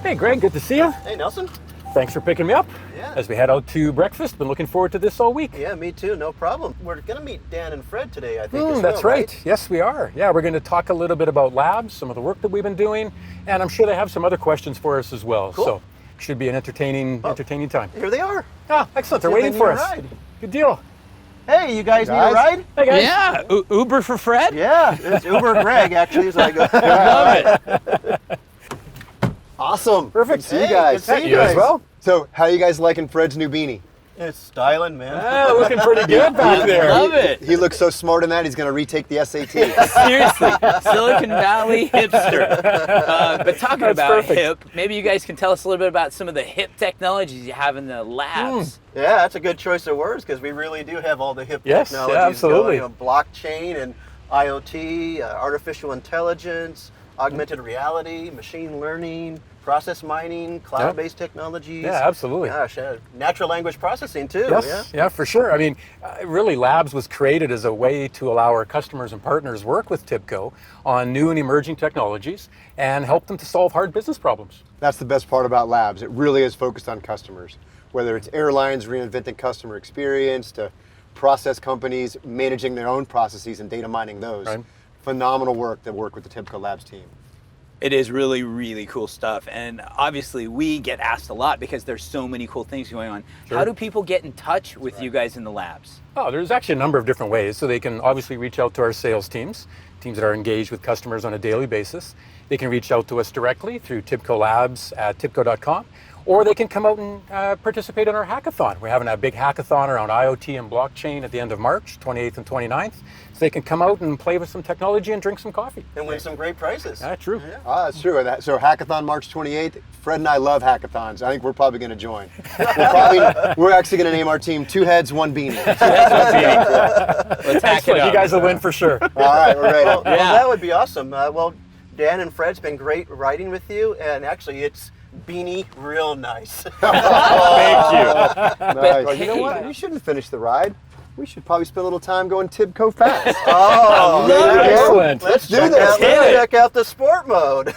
Hey, Greg, good to see you. Hey, Nelson. Thanks for picking me up. Yeah. As we head out to breakfast, been looking forward to this all week. Yeah, me too, no problem. We're going to meet Dan and Fred today, I think, as well, That's right. Yes, we are. Yeah, we're going to talk a little bit about labs, some of the work that we've been doing, and I'm sure they have some other questions for us as well. Cool. So, should be an entertaining time. Here they are. Ah, excellent. They're See if waiting they for need a us. ride. Good deal. Hey, you guys need a ride? Hey, guys. Yeah, Uber for Fred? Yeah, it's Uber Greg, actually, so I go. Love it. Awesome. Perfect. Good to see you guys. Good to see you as well. So, how are you guys liking Fred's new beanie? It's styling, man. Ah, looking pretty good back there. Love it. He looks so smart in that, he's going to retake the SAT. Seriously, Silicon Valley hipster. But talking That's about perfect. hip, maybe you guys can tell us a little bit about some of the hip technologies you have in the labs. Yeah, that's a good choice of words because we really do have all the hip Yes, technologies yeah, absolutely. going. Blockchain and IoT, artificial intelligence, augmented reality, machine learning, process mining, cloud-based technologies. Yeah, absolutely. Gosh, natural language processing too. Yes, yeah, for sure. I mean, really, Labs was created as a way to allow our customers and partners work with TIBCO on new and emerging technologies and help them to solve hard business problems. That's the best part about Labs. It really is focused on customers. Whether it's airlines reinventing customer experience to process companies managing their own processes and data mining those. Right. Phenomenal work that work with the TIBCO Labs team. It is really, really cool stuff. And obviously we get asked a lot because there's so many cool things going on. Sure. How do people get in touch with you guys in the labs? Oh, there's actually a number of different ways. So they can obviously reach out to our sales teams that are engaged with customers on a daily basis. They can reach out to us directly through TIBCO Labs at tibco.com, or they can come out and participate in our hackathon. We're having a big hackathon around IoT and blockchain at the end of March, 28th and 29th. So they can come out and play with some technology and drink some coffee. And win some great prizes. That's true. That's true. So Hackathon March 28th, Fred and I love hackathons. I think we're probably going to join. We're actually going to name our team Two Heads, One Beanie. Let's hack it Excellent. up. You guys will win for sure. All right, we're ready. Well, that would be awesome. Well, Dan and Fred's been great riding with you, and actually it's beanie real nice. Thank you. Nice. Well, you know hey- what? We shouldn't finish the ride. We should probably spend a little time going TIBCO fast. Oh, there you go. Excellent. Let's do check this. out, Hit it. check out the sport mode.